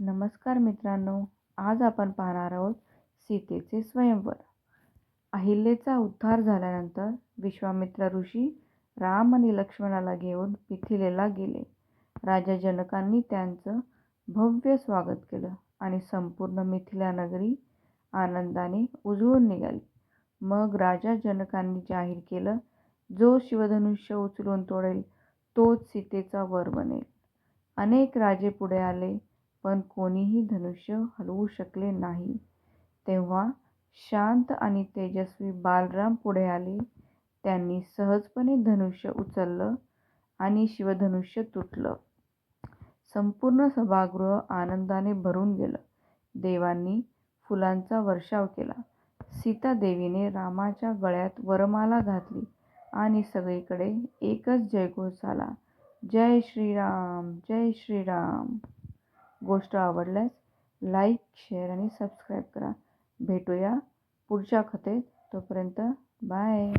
नमस्कार मित्रांनो, आज आपण पाहणार आहोत सीतेचे स्वयंवर. अहिल्याचा उद्धार झाल्यानंतर विश्वामित्र ऋषी राम आणि लक्ष्मणाला घेऊन मिथिलेला गेले. राजा जनकांनी त्यांचं भव्य स्वागत केलं आणि संपूर्ण मिथिला नगरी आनंदाने उजळून निघाली. मग राजा जनकांनी जाहीर केलं, जो शिवधनुष्य उचलून तोडेल तोच सीतेचा वर बनेल. अनेक राजे पुढे आले, पण कोणीही धनुष्य हलवू शकले नाही. तेव्हा शांत आणि तेजस्वी बालराम पुढे आले. त्यांनी सहजपणे धनुष्य उचललं आणि शिवधनुष्य तुटलं. संपूर्ण सभागृह आनंदाने भरून गेलं. देवांनी फुलांचा वर्षाव केला. सीतादेवीने रामाच्या गळ्यात वरमाला घातली आणि सगळीकडे एकच जयघोष झाला, जय श्रीराम, जय श्रीराम. गोष्ट आवडल्यास लाईक, शेअर आणि सबस्क्राईब करा. भेटूया पुढच्या कथेत. तोपर्यंत बाय.